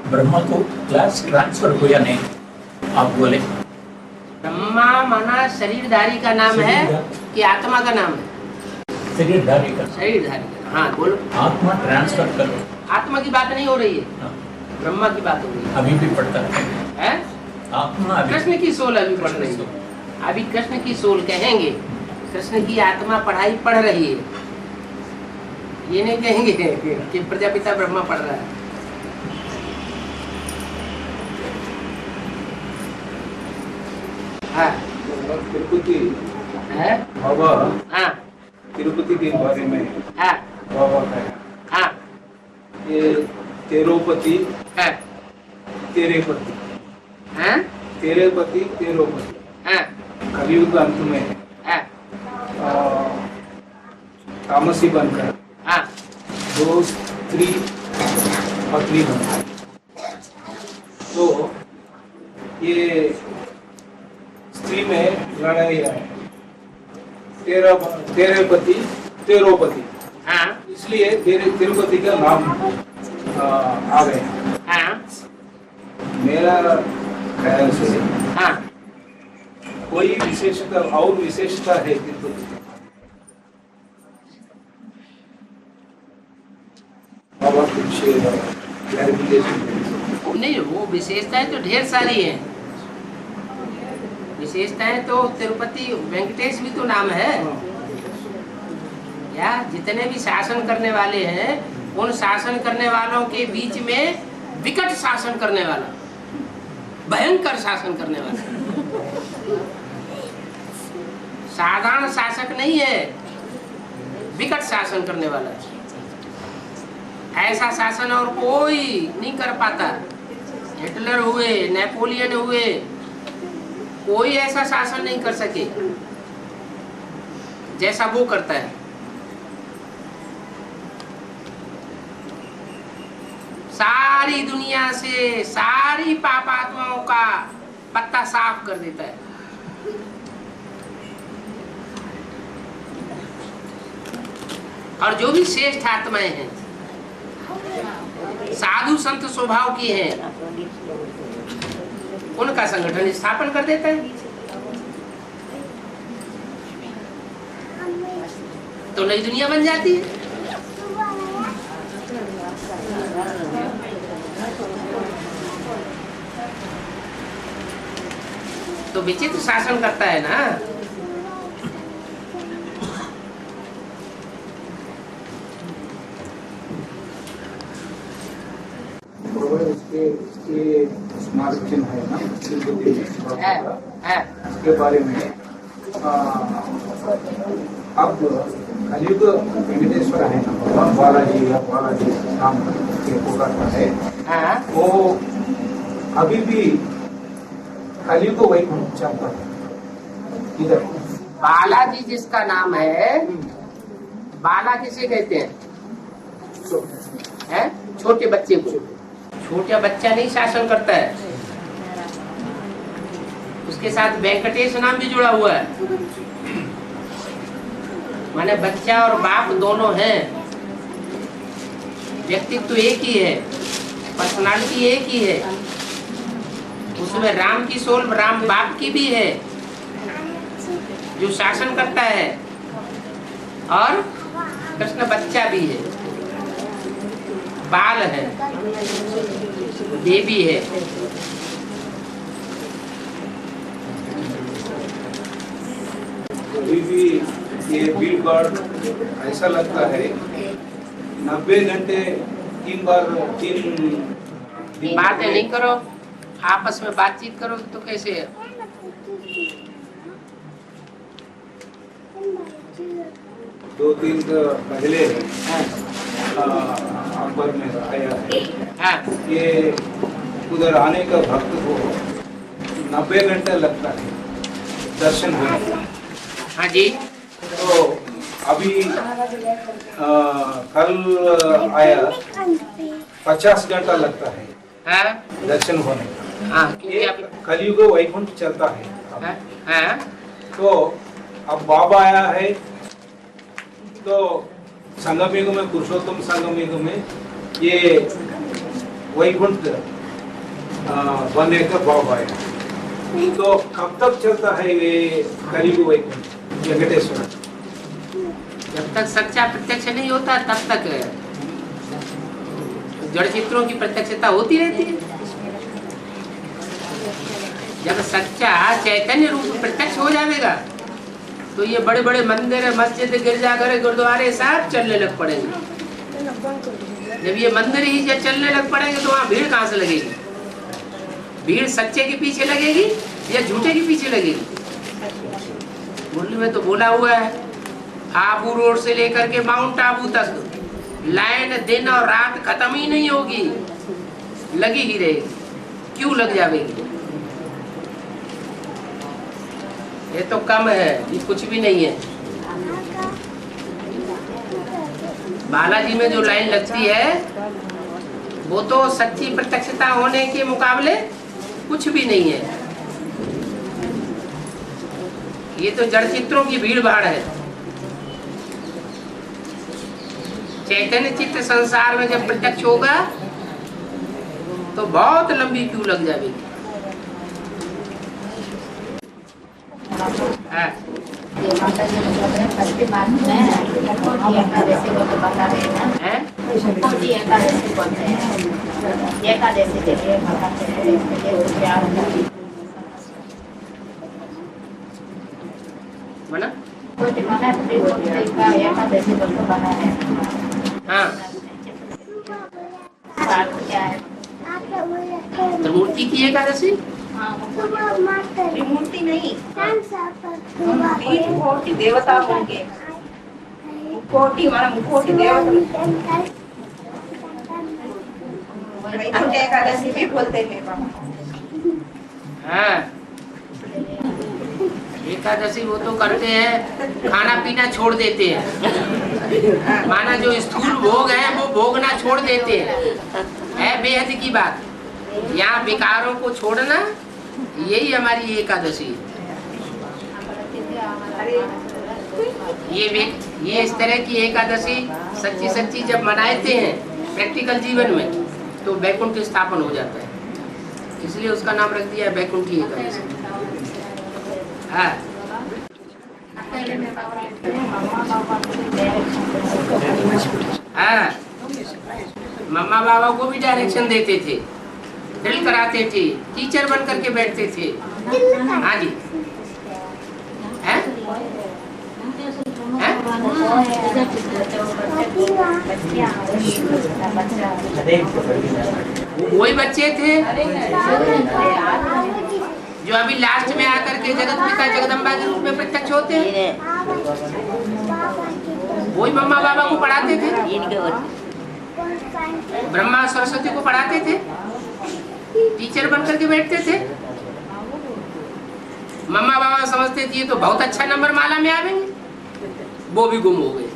ब्रह्मा को class transfer हो या नहीं, आप बोले। ब्रह्मा माना शरीरधारी का नाम है कि आत्मा का नाम है? शरीरधारी का। शरीरधारी का, हाँ बोलो। आत्मा ट्रांसफर करो। आत्मा की बात नहीं हो रही है, हाँ। ब्रह्मा की बात हो रही है। अभी भी पढ़ता है आत्मा। कृष्ण की सोल अभी पढ़ रही है। अभी कृष्ण की सोल कहेंगे, कृष्ण की आत्मा पढ़ाई पढ़ रही है, ये नहीं कहेंगे कि प्रजापिता ब्रह्मा पढ़ रहा है। हाँ तिरुपति है, बाबा हाँ तिरुपति के बारे में हाँ बाबा का है। हाँ ये तेरोपति हाँ तेरे पति, हाँ तेरे पति तेरोपति, हाँ कलयुग अंत में हाँ तामसी बनकर हाँ दो स्त्री पत्नी बनकर, तो ये स्त्री में लड़ाई है, तेरे पति तेरोपति, हाँ इसलिए तिरुपति का नाम आ गया। हाँ मेरा ख्याल से हाँ कोई विशेषता और विशेषता है तिरुपति की? बाबा कुछ क्लैरिफिकेशन नहीं, वो विशेषताएं तो ढेर सारी हैं। विशेषताएं तो तिरुपति वेंकटेश भी तो नाम है या जितने भी शासन करने वाले हैं, उन शासन करने वालों के बीच में विकट शासन करने वाला, भयंकर शासन करने वाला, साधारण शासक नहीं है, विकट शासन करने वाला। ऐसा शासन और कोई नहीं कर पाता। हिटलर हुए, नेपोलियन हुए, कोई ऐसा शासन नहीं कर सके जैसा वो करता है। सारी दुनिया से सारी पापात्माओं का पत्ता साफ कर देता है। और जो भी श्रेष्ठ आत्माएं हैं, साधु संत स्वभाव की हैं, उनका संगठन स्थापन कर देता है। तो नई दुनिया बन जाती है। तो विचित्र शासन करता है ना। इसके स्मारक चिन्ह है ना तिरुपति है। इसके बारे में अब कलयुग वेंकटेश्वर है ना, भगवान बालाजी या बालाजी नाम के पुकारता है, वो अभी भी कलयुग वैकुंठ चलता है इधर। बालाजी जिसका नाम है, बाला किसे कहते हैं? है? छोटे बच्चे को। छोटा बच्चा नहीं शासन करता है, उसके साथ वेंकटेश नाम भी जुड़ा हुआ है। माने बच्चा और बाप दोनों हैं, व्यक्तित्व तो एक ही है, पर्सनालिटी एक ही है। उसमें राम की सोल राम बाप की भी है जो शासन करता है, और कृष्ण बच्चा भी है, बाल है, बेबी है। अभी भी ये भीड़ भाड़ ऐसा लगता है 90 घंटे 3 बातें नहीं करो, आपस में बातचीत करो तो कैसे है? दो तीन पहले अकबर में आया है। हाँ। ये उधर आने का भक्त को 90 घंटे लगता है दर्शन होने का। हाँ जी। तो अभी कल आया 50 घंटा लगता है हाँ? दर्शन होने का। हाँ, ये कलयुग वैकुंठ चलता है अब। हाँ? हाँ? तो अब बाबा आया है, तो संगम युग में, पुरुषोत्तम संगम युग में ये वैकुंठ बनने का भाव आया। तो कब तक चलता है ये कलियुग वैकुंठ वेंकटेश्वर? जब तक सच्चा प्रत्यक्ष नहीं होता तब तक जड़ चित्रों की प्रत्यक्षता होती रहती है। जब सच्चा चैतन्य रूप प्रत्यक्ष हो जाएगा तो ये बड़े बड़े मंदिर, मस्जिद, गिरजाघर, गुरुद्वारे सब चलने लग पड़ेंगे। जब ये मंदिर ही जब चलने लग पड़ेंगे तो वहाँ भीड़ कहाँ से लगेगी? भीड़ सच्चे के पीछे लगेगी या झूठे के पीछे लगेगी? मुरली में तो बोला हुआ है, आबू रोड से लेकर के माउंट आबू तक लाइन दिन और रात खत्म ही नहीं होगी, लगी ही रहेगी। क्यों लग जाएगी? ये तो कम है, ये कुछ भी नहीं है। बालाजी में जो लाइन लगती है वो तो सच्ची प्रत्यक्षता होने के मुकाबले कुछ भी नहीं है। ये तो जड़ चित्रों की भीड़ भाड़ है। चैतन्य चित्त संसार में जब प्रत्यक्ष होगा तो बहुत लंबी क्यू लग जाएगी। हाँ। मना? हाँ। त्रिमूर्ति की एकादशी? त्रिमूर्ति नहीं, कोटि देवता होंगे, कोटि माना कोटि देवता। वैकुंठ एकादशी भी बोलते हैं। हाँ, एकादशी वो तो करते हैं, खाना पीना छोड़ देते हैं। माना जो स्थूल भोग है वो भोगना छोड़ देते हैं। बेहद की बात, यहाँ विकारों को छोड़ना, यही हमारी एकादशी है। ये इस तरह की एकादशी सच्ची सच्ची जब मनाते हैं प्रैक्टिकल जीवन में तो वैकुंठ स्थापन हो जाता है। इसलिए उसका नाम रख दिया है वैकुंठी एकादशी। हाँ। हाँ, मम्मा बाबा को भी डायरेक्शन देते थे, ड्रिल कराते थे, टीचर बन करके बैठते थे। हाँ जी। है? है? वही बच्चे थे जो अभी लास्ट में आकर के जगत पिता जगदम्बा के रूप में प्रत्यक्ष होते हैं। वही मम्मा बाबा को पढ़ाते थे, ब्रह्मा सरस्वती को पढ़ाते थे, टीचर बन करके बैठते थे। मम्मा बाबा समझते थे तो बहुत अच्छा नंबर माला में आवेंगे, वो भी गुम हो गए।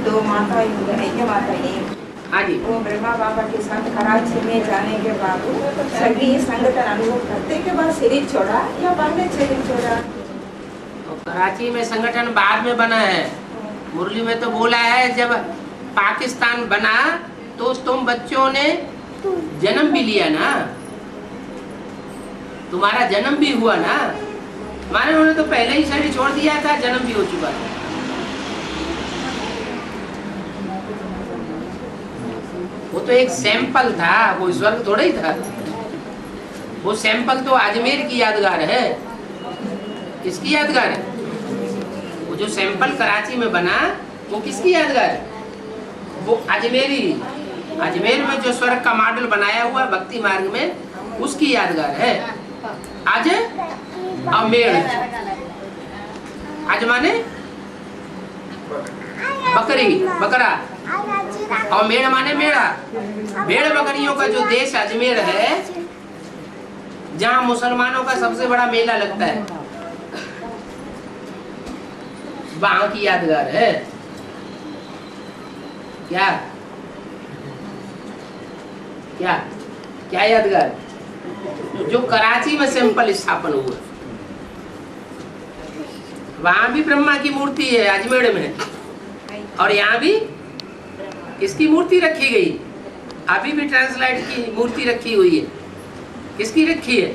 दो माता माता हाँ जी। वो ब्रह्मा बाबा के साथ कराची में जाने के बाद सभी संगठन अनुभव करते के बाद शरीर छोड़ा या बाद में शरीर छोड़ा? तो कराची में संगठन बाद में बना है। मुरली में तो बोला है जब पाकिस्तान बना तो तुम बच्चों ने जन्म भी लिया ना, तुम्हारा जन्म भी हुआ ना। माने उन्होंने तो पहले ही शरीर छोड़ दिया था, जन्म भी हो चुका था। वो तो एक सैंपल था, वो स्वर्ग थोड़ा ही था। वो सैंपल तो अजमेर की यादगार है। किसकी यादगार है? वो जो सैंपल कराची में बना वो किसकी यादगार है? वो अजमेरी, अजमेर में जो स्वर्ग का मॉडल बनाया हुआ भक्ति मार्ग में, उसकी यादगार है। आज अमेर, आज माने बकरी, बकरा, और मेड़ माने मेड़ा। भेड़ बकरियों का जो देश अजमेर है, जहाँ मुसलमानों का सबसे बड़ा मेला लगता है, वहाँ की यादगार है। क्या क्या क्या यादगार? जो कराची में सैंपल स्थापन हुआ, वहाँ भी ब्रह्मा की मूर्ति है अजमेर में, और यहाँ भी किसकी मूर्ति रखी गई? अभी भी ट्रांसलाइट की मूर्ति रखी हुई है। किसकी रखी है?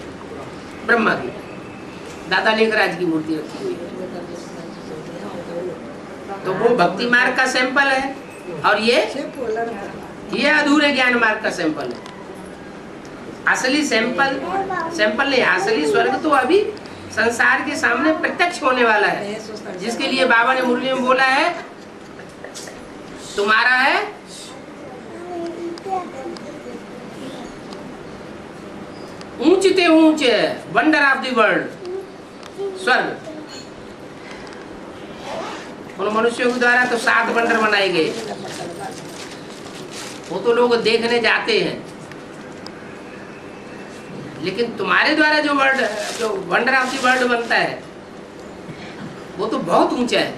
ब्रह्मा की। दादा लेखराज की मूर्ति रखी हुई है। तो वो भक्ति मार्ग का सैंपल है और ये अधूरे ज्ञान मार्ग का सैंपल है। असली सैंपल नहीं, असली स्वर्ग तो अभी संसार के सामने प्रत्यक्ष होने वाला है, जिसके लिए बाबा ने मुरली में बोला है तुम्हारा है ऊंचते ऊंच वंडर ऑफ द वर्ल्ड स्वर्ग। उन मनुष्यों के द्वारा तो 7 वंडर बनाए गए, वो तो लोग देखने जाते हैं, लेकिन तुम्हारे द्वारा जो वंडर ऑफ द वर्ल्ड बनता है वो तो बहुत ऊंचा है।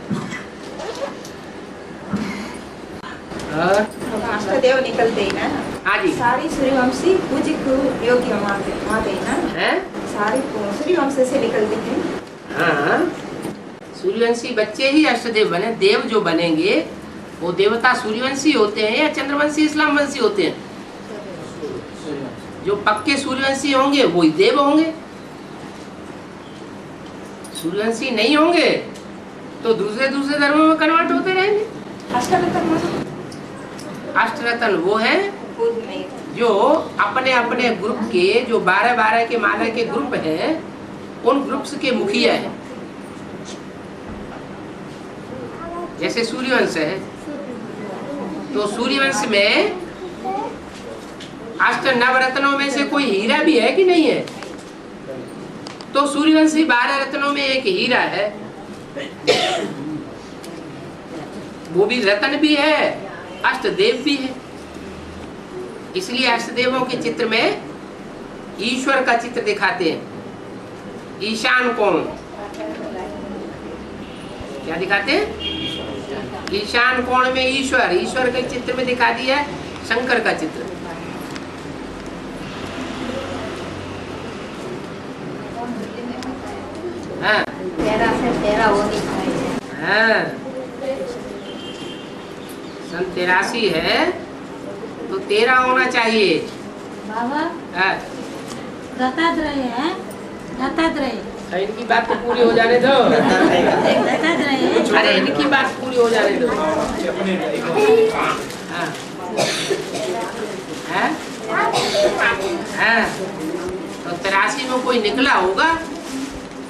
अष्टदेव निकलते ही ना। हाँ जी। सारी सूर्यवंशी पूजी को योग्य माते ना हैं? सारी सूर्यवंश से निकलते हैं। हाँ, सूर्यवंशी बच्चे ही अष्टदेव बने। देव जो बनेंगे वो देवता सूर्यवंशी होते हैं या चंद्रवंशी इस्लाम वंशी होते हैं? जो पक्के सूर्यवंशी होंगे वही देव होंगे। सूर्यवंशी नहीं होंगे तो दूसरे धर्मों में कन्वर्ट होते रहेंगे। अष्टरत्न वो है जो अपने अपने ग्रुप के, जो 12-12 के माला के ग्रुप हैं, उन ग्रुप्स के मुखिया हैं। जैसे सूर्यवंश है तो सूर्यवंश में अष्ट नवरत्नों में से कोई हीरा भी है कि नहीं है? तो सूर्यवंशी 12 रत्नों में एक हीरा है, वो भी रत्न भी है, अष्टदेव भी है। इसलिए अष्टदेवों के चित्र में ईश्वर का चित्र दिखाते हैं। ईशान कोण क्या दिखाते हैं? ईशान कोण में ईश्वर के चित्र में दिखा दिया है शंकर का चित्र। हाँ। 13 से 13 होनी चाहिए। हाँ। सन 83 है तो 13 होना चाहिए। बाबा हाँ। दत्तात्रेय है, दत्तात्रेय। इनकी बात तो पूरी हो जाने दो। दत्तात्रेय। अरे इनकी बात पूरी हो जाने दो। हाँ। हाँ। तो 83 में कोई निकला होगा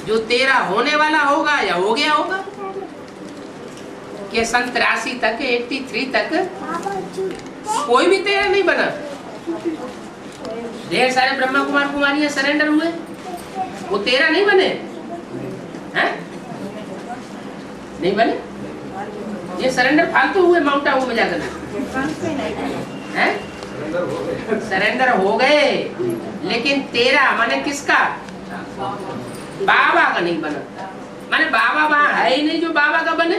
जो 13 होने वाला होगा या हो गया होगा कि सन 83 तक 83 तक कोई भी 13 नहीं बना। ढेर सारे ब्रह्मा कुमार कुमारियां सरेंडर हुए, वो 13 नहीं बने हैं? नहीं बने, ये सरेंडर फालतू हुए माउंट आबू में जाकर हैं? सरेंडर हो गए, लेकिन 13 माने किसका? बाबा का नहीं बना। माने बाबा वहां है ही नहीं जो बाबा का बने।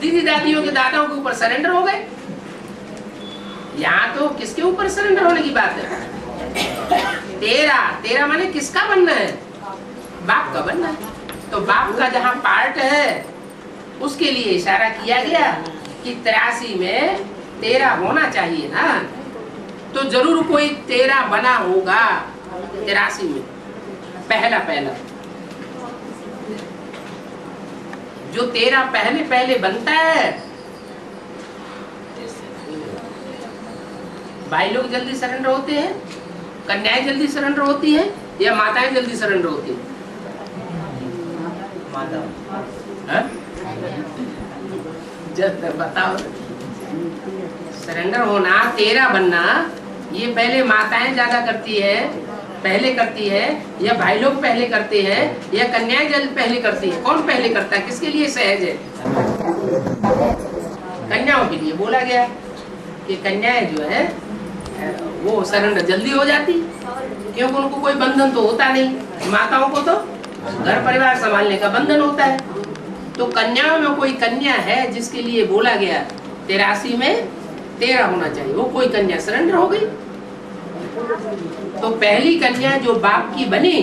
दीदी दादियों के दादाओं के ऊपर सरेंडर हो गए। यहाँ तो किसके ऊपर सरेंडर होने की बात है? 13 माने किसका बनना है? बाप का बनना है। तो बाप का जहाँ पार्ट है उसके लिए इशारा किया गया कि 83 में 13 होना चाहिए ना, तो जरूर कोई 13 बना होगा 83 में। पहला जो 13 पहले बनता है, भाई लोग जल्दी सरेंडर होते हैं, कन्याएं जल्दी सरेंडर होती हैं या माताएं जल्दी सरेंडर होती हैं? माता। जल्द बताओ। सरेंडर होना, 13 बनना, ये पहले माताएं ज्यादा करती है, पहले करती है, या भाई लोग पहले करते हैं, या कन्याएं जल्द पहले करती है? कौन पहले करता है? किसके लिए सहज है? कन्याओं के लिए बोला गया कि कन्याएं जो है वो सरेंडर जल्दी हो जाती, क्योंकि उनको कोई बंधन तो होता नहीं। माताओं को तो घर परिवार संभालने का बंधन होता है। तो कन्याओं में कोई कन्या है जिसके लिए बोला गया 83 में 13 होना चाहिए, वो कोई कन्या सरेंडर हो गई। तो पहली कन्या जो बाप की बनी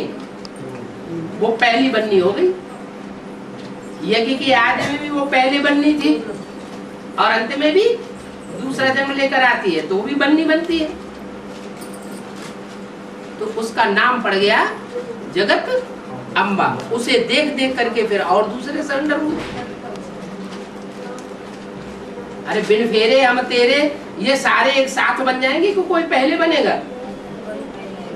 वो पहली बननी हो गई। यज्ञ के आदि में भी वो पहले बननी थी और अंत में भी दूसरा जन्म लेकर आती है तो भी बननी बनती है, तो उसका नाम पड़ गया जगत अम्बा। उसे देख देख करके फिर और दूसरे सरेंडर हुए। अरे बिन फेरे हम तेरे, ये सारे एक साथ बन जाएंगे कि कोई पहले बनेगा?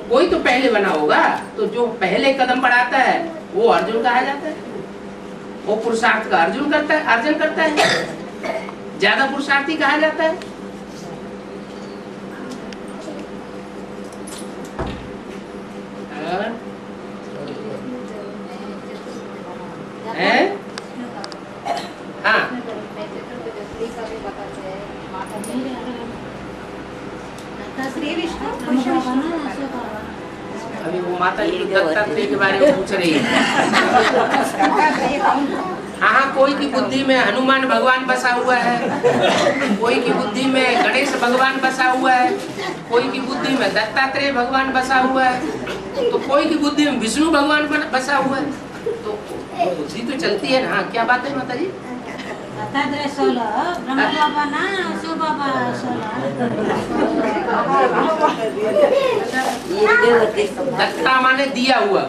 कोई तो पहले बना होगा। तो जो पहले कदम बढ़ाता है वो अर्जुन कहा जाता है। वो पुरुषार्थ का अर्जुन करता है, ज्यादा पुरुषार्थी कहा जाता है। हाँ, श्री विष्णु कृष्ण अभी वो माता जी दत्तात्रेय के बारे में पूछ रही है। हाँ, कोई की बुद्धि में हनुमान भगवान बसा हुआ है, कोई की बुद्धि में गणेश भगवान बसा हुआ है, कोई की बुद्धि में दत्तात्रेय भगवान बसा हुआ है, तो कोई की बुद्धि में विष्णु भगवान बसा हुआ है। तो बुद्धि तो चलती है ना। हाँ, क्या बात है माता जी? दत्तात्रेय 16, ब्रह्मा बाबा ना शिव बाबा 16। दत्ता माने दिया हुआ,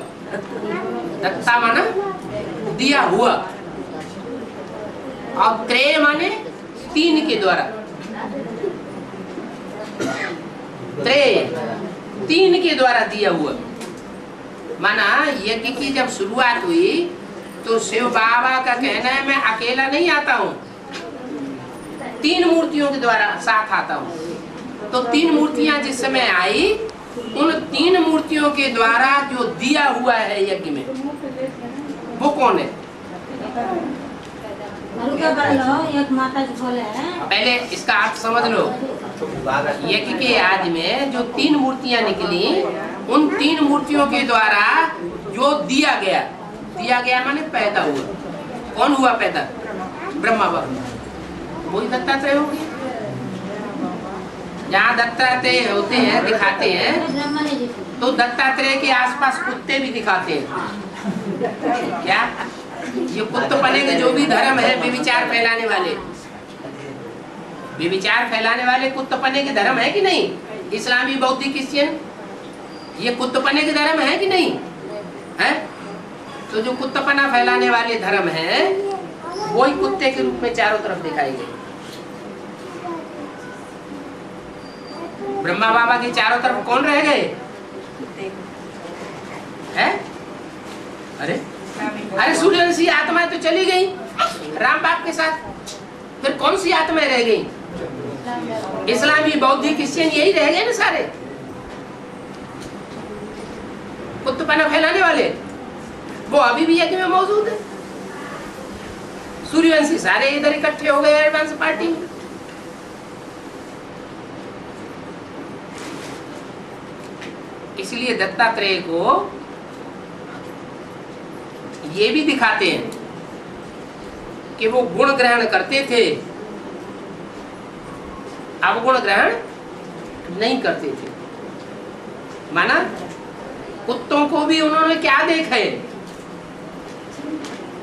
दत्ता माना दिया हुआ, और त्रय माने 3 के द्वारा। त्रय 3 के द्वारा दिया हुआ। माना यज्ञ की जब शुरुआत हुई तो शिव बाबा का कहना है मैं अकेला नहीं आता हूँ, 3 मूर्तियों के द्वारा साथ आता हूँ। तो 3 मूर्तियां जिस समय आई, उन 3 मूर्तियों के द्वारा जो दिया हुआ है यज्ञ में, वो कौन है? एक माता जी बोले हैं। पहले इसका अर्थ समझ लो। यज्ञ के आदि में जो 3 मूर्तियां निकली, उन 3 मूर्तियों के द्वारा जो दिया गया माने पैदा हुआ। कौन हुआ पैदा? ब्रह्मा बाबा। वही दत्तात्रेय हो गया। जहाँ दत्तात्रेय होते हैं, दिखाते हैं, तो दत्तात्रेय के आसपास कुत्ते भी दिखाते हैं। क्या ये कुत्तपने के जो भी धर्म है, व्यभिचार फैलाने वाले, व्यभिचार फैलाने वाले कुत्तपने के धर्म है कि नहीं? इस्लामी, बौद्धिक, क्रिश्चियन, ये कुत्तपने के धर्म है कि नहीं है? तो जो कुत्तपना फैलाने वाले धर्म है, वही कुत्ते के रूप में चारों तरफ दिखाई गए। ब्रह्मा बाबा के चारों तरफ कौन रह गए? है? अरे सूर्यवंशी आत्माएं तो चली गई राम बाप के साथ, फिर कौन सी आत्माएं रह गई? इस्लामी, बौद्धिक, क्रिश्चियन, यही रह गए ना सारे कुत्तपना फैलाने वाले। वो अभी भी यज्ञ में मौजूद है। सूर्यवंशी सारे इधर इकट्ठे हो गए एडवांस पार्टी में। इसलिए दत्तात्रेय को ये भी दिखाते हैं कि वो गुण ग्रहण करते थे, अवगुण ग्रहण नहीं करते थे। माना कुत्तों को भी उन्होंने क्या देखे?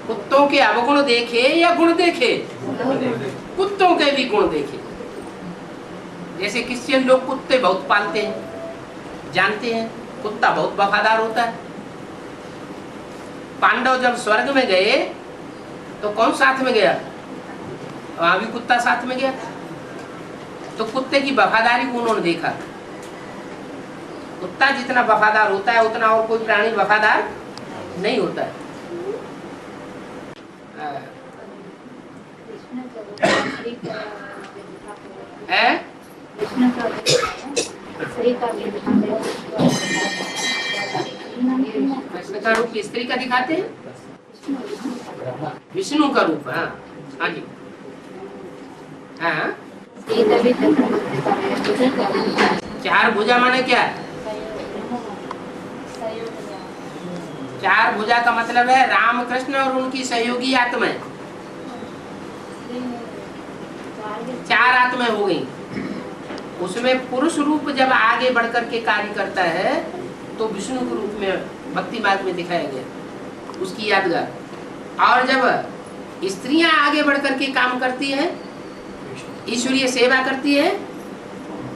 कुत्तों के अवगुण देखे या गुण देखे? कुत्तों के भी गुण देखे। जैसे क्रिश्चियन लोग कुत्ते बहुत पालते हैं, जानते हैं कुत्ता बहुत वफादार होता है। पांडव जब स्वर्ग में गए तो कौन साथ में गया? वहां भी कुत्ता साथ में गया। तो कुत्ते की वफादारी को उन्होंने देखा। कुत्ता जितना वफादार होता है उतना और कोई प्राणी वफादार नहीं होता है। कृष्ण का रूप स्त्री का दिखाते हैं, विष्णु का रूप। हाँ, आगे। हाँ, 4 भुजा माने क्या? 4 भुजा का मतलब है राम, कृष्ण और उनकी सहयोगी आत्माएं। 4 आत्माएं हो गई। उसमें पुरुष रूप जब आगे बढ़कर के कार्य करता है तो विष्णु के रूप में भक्ति मार्ग में दिखाया गया, उसकी यादगार। और जब स्त्रियां आगे बढ़कर के काम करती हैं ईश्वरीय सेवा करती है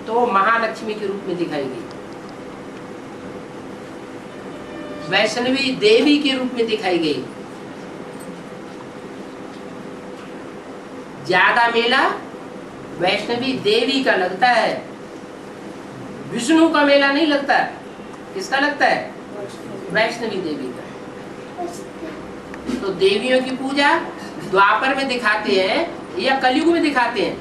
तो महालक्ष्मी के रूप में दिखाई गई, वैष्णवी देवी के रूप में दिखाई गई। ज्यादा मेला वैष्णवी देवी का लगता है, विष्णु का मेला नहीं लगता। किसका लगता है? वैष्णवी देवी का। तो देवियों की पूजा द्वापर में दिखाते हैं या कलयुग में दिखाते हैं?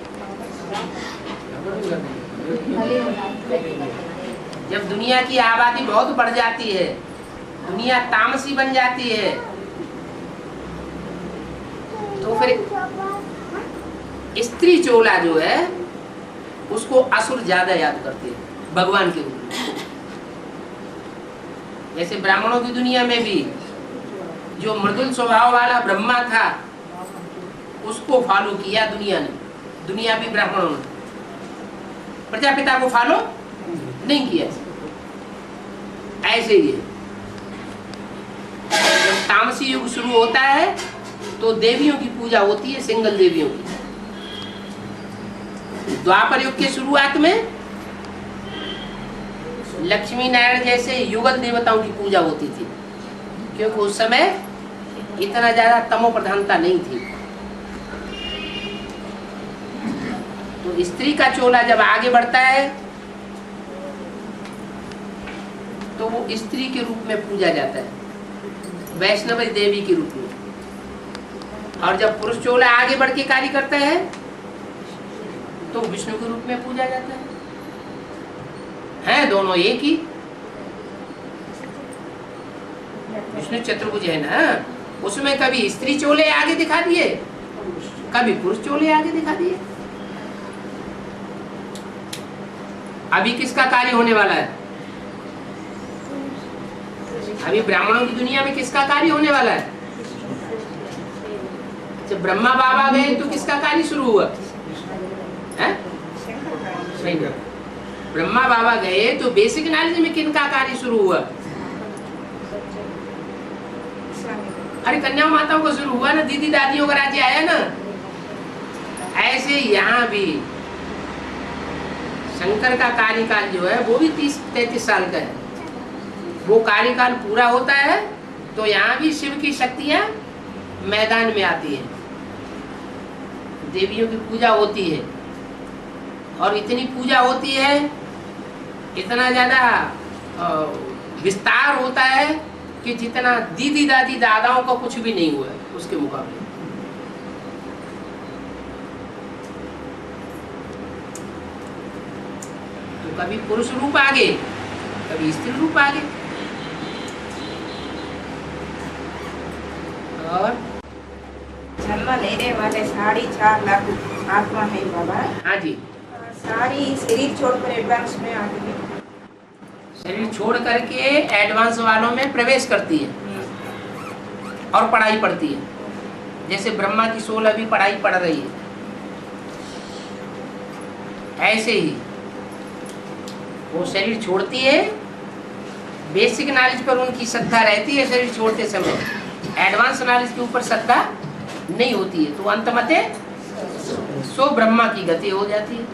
जब दुनिया की आबादी बहुत बढ़ जाती है, दुनिया तामसी बन जाती है, तो फिर स्त्री चोला जो है उसको असुर ज्यादा याद करते हैं भगवान के रूप में। जैसे ब्राह्मणों की दुनिया में भी जो मृदुल स्वभाव वाला ब्रह्मा था उसको फॉलो किया दुनिया ने, दुनिया भी ब्राह्मणों ने। प्रजापिता को फॉलो नहीं किया। ऐसे ही जब तामसी युग शुरू होता है तो देवियों की पूजा होती है, सिंगल देवियों की। द्वापर युग के शुरुआत में लक्ष्मी नारायण जैसे युगल देवताओं की पूजा होती थी, क्योंकि उस समय इतना ज्यादा तमो प्रधानता नहीं थी। तो स्त्री का चोला जब आगे बढ़ता है तो वो स्त्री के रूप में पूजा जाता है, वैष्णवी देवी के रूप में। और जब पुरुष चोला आगे बढ़ के कार्य करता है तो विष्णु के रूप में पूजा जाता है दोनों एक ही। विष्णु चतुर्भुज है ना, उसमें कभी स्त्री चोले आगे दिखा दिए, कभी पुरुष चोले आगे दिखा दिए। अभी किसका कार्य होने वाला है? अभी ब्राह्मणों की दुनिया में किसका कार्य होने वाला है? जब ब्रह्मा बाबा गए तो किसका कार्य शुरू हुआ है? ब्रह्मा बाबा गए तो बेसिक नॉलेज में किनका कार्य शुरू हुआ? अरे कन्या माताओं को शुरू हुआ ना, दीदी दादियों का राज्य आया ना। ऐसे यहाँ भी शंकर का कार्यकाल जो है वो भी 30-33 साल का है। वो कार्यकाल पूरा होता है तो यहाँ भी शिव की शक्तियाँ मैदान में आती है, देवियों की पूजा होती है। और इतनी पूजा होती है, इतना ज्यादा विस्तार होता है कि जितना दीदी दादी दादाओं का कुछ भी नहीं हुआ है उसके मुकाबले। तो कभी पुरुष रूप आगे, कभी स्त्री रूप आगे। और जन्म लेने वाले 4.5 लाख आत्मा है बाबा। हाँ जी, सारी शरीर छोड़कर एडवांस में आ गई। शरीर छोड़ करके एडवांस वालों में प्रवेश करती है और पढ़ाई पढ़ती है। जैसे ब्रह्मा की सोल अभी पढ़ाई पढ़ रही है, ऐसे ही वो शरीर छोड़ती है। बेसिक नॉलेज पर उनकी श्रद्धा रहती है शरीर छोड़ते समय, एडवांस नॉलेज के ऊपर श्रद्धा नहीं होती है। तो अंतमते सो ब्रह्मा की गति हो जाती है।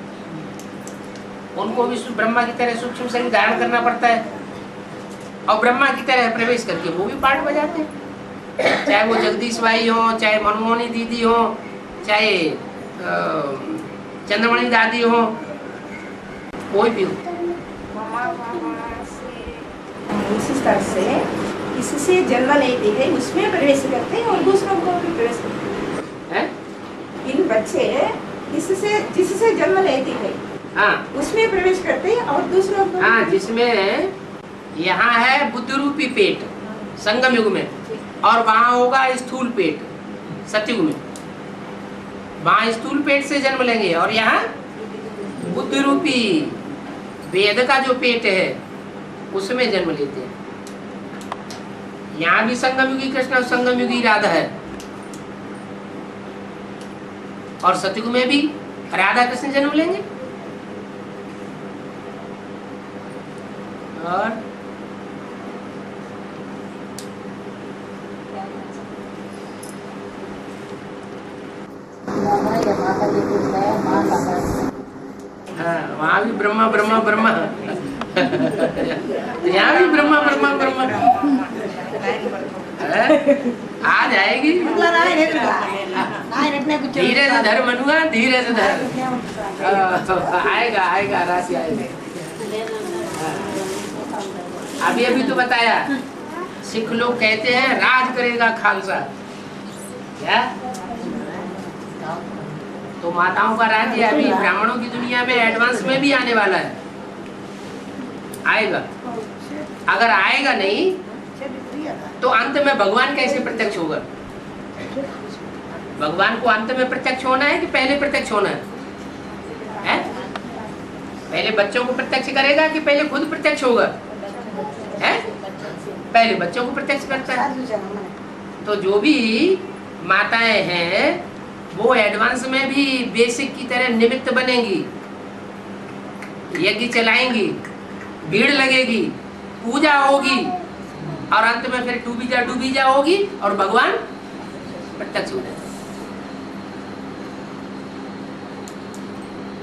उनको भी ब्रह्मा की तरह सूक्ष्म शरीर धारण करना पड़ता है और ब्रह्मा की तरह प्रवेश करके वो भी पाठ बजाते हैं। चाहे वो जगदीश भाई हो, चाहे मनमोहनी दीदी हो, चाहे चंद्रमणि दादी हो, कोई भी हो। इसी तरह से इससे जन्म लेती है, उसमें प्रवेश करते हैं और दूसरों को भी प्रवेश करते हैं। इन बच्चे इससे जिससे जन्म लेती है, हाँ, उसमें प्रवेश करते हैं और दूसरों को। हाँ, जिसमें यहाँ है बुद्ध रूपी पेट संगम युग में, और वहाँ होगा स्थूल पेट सतयुग में। वहाँ स्थूल पेट से जन्म लेंगे और यहाँ बुद्ध रूपी वेद का जो पेट है उसमें जन्म लेते हैं। यहाँ भी संगम युगी कृष्ण और संगम युगी राधा है, और सतयुग में भी राधा कृष्ण जन्म लेंगे। और हाँ, वहाँ भी ब्रह्मा ब्रह्मा ब्रह्मा यहाँ भी ब्रह्मा ब्रह्मा ब्रह्मा आ जाएगी। धीरे से धर मनुआ, धीरे से धर। आएगा आएगा, राशि आएगा। अभी अभी तो बताया, सिख लोग कहते हैं राज करेगा खालसा, क्या? तो माताओं का राज्य अभी ब्राह्मणों की दुनिया में एडवांस में भी आने वाला है, आएगा। अगर आएगा नहीं तो अंत में भगवान कैसे प्रत्यक्ष होगा? भगवान को अंत में प्रत्यक्ष होना है कि पहले प्रत्यक्ष होना है? पहले बच्चों को प्रत्यक्ष करेगा कि पहले खुद प्रत्यक्ष होगा? है? पहले बच्चों को प्रत्यक्ष करता है। तो जो भी माताएं हैं वो एडवांस में भी बेसिक की तरह निमित्त बनेंगी, यज्ञ चलाएंगी, भीड़ लगेगी, पूजा होगी और अंत में फिर डूबी जा होगी और भगवान प्रत्यक्ष हो जाएगा।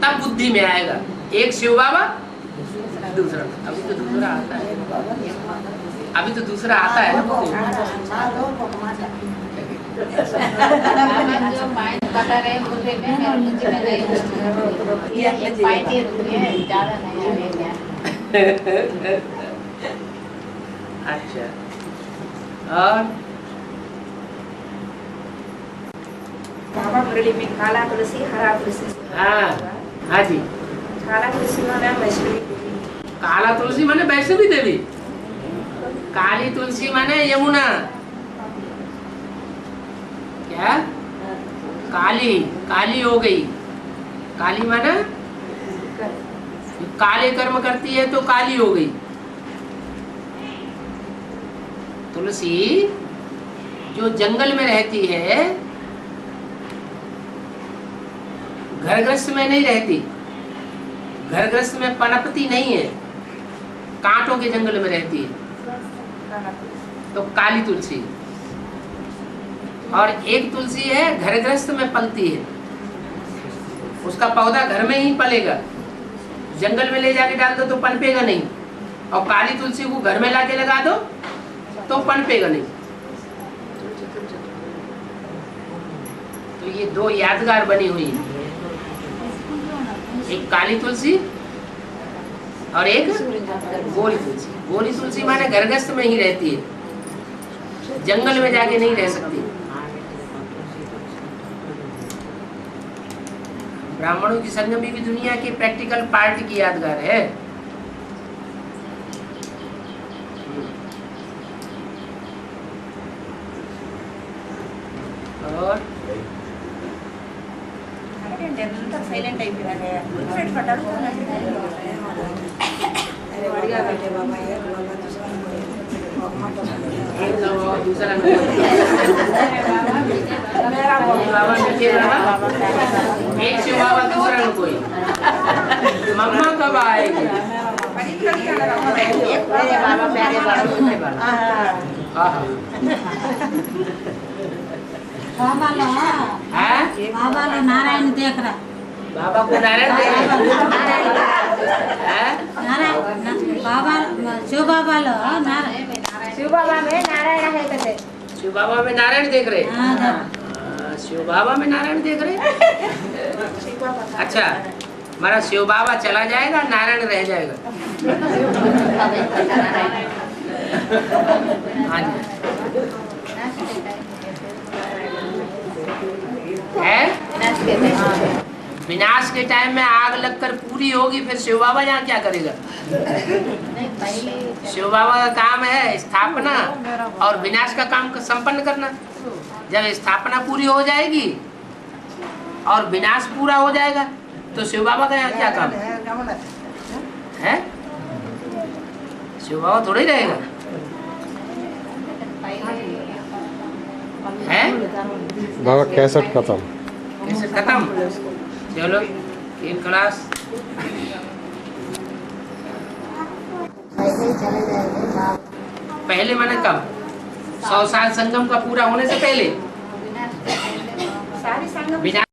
तब बुद्धि में आएगा, एक शिव बाबा, दूसरा। अभी तो दूसरा आता है, अभी तो दूसरा आता है। अच्छा, और बाबा मुरली में काला तुलसी, हरा तुलसी। हाँ हाँ जी। काला तुलसी माने वैष्णवी देवी। काला तुलसी माने वैष्णवी देवी, काली तुलसी माने यमुना। क्या? काली, काली हो गई। काली माना काले कर्म करती है तो काली हो गई। तुलसी जो जंगल में रहती है, घर गृहस्थ में नहीं रहती, घर गृहस्थ में पनपती नहीं है, कांटों के जंगल में रहती है, तो काली तुलसी। और एक तुलसी है घर गृहस्थ में पलती है, उसका पौधा घर में ही पलेगा, जंगल में ले जाके डाल दो तो पनपेगा नहीं, और काली तुलसी को घर में लाके लगा दो तो पनपेगा नहीं। तो ये दो यादगार बनी हुई है, एक काली तुलसी और एक गोरी तुलसी। गोरी तुलसी माने घरगस्थ में ही रहती है, जंगल में जाके नहीं रह सकती। ब्राह्मणों की संगमी भी दुनिया की प्रैक्टिकल पार्ट की यादगार है। और సైలెంట్ అయిపోయాడు గుర్తుపెట్టి పట్టాడు दूसरा एक शिव बाबा दूसरा कोई मम्मा कब आएगी? बाबा लो नारायण देख रहा, बाबा को नारायण देख रहा, बाबा शिव बाबा लो शिव बाबा में नारायण है कहते, शिव बाबा में नारायण देख रहे। शिव बाबा में नारायण देख रहे। अच्छा, हमारा शिव बाबा चला जाएगा, नारायण रह जाएगा। हाँ जी, है विनाश के टाइम में आग लगकर पूरी होगी, फिर शिव बाबा यहाँ क्या करेगा? शिव बाबा का काम है स्थापना और विनाश का काम संपन्न करना। जब स्थापना पूरी हो जाएगी और विनाश पूरा हो जाएगा तो शिव बाबा का यहाँ क्या काम है? शिव बाबा थोड़ा ही रहेगा, है? बाबा कैसेट खत्म, कैसेट खत्म। चलो एक क्लास पहले माने कब? 100 साल संगम का पूरा होने से पहले सारी संगम विनाश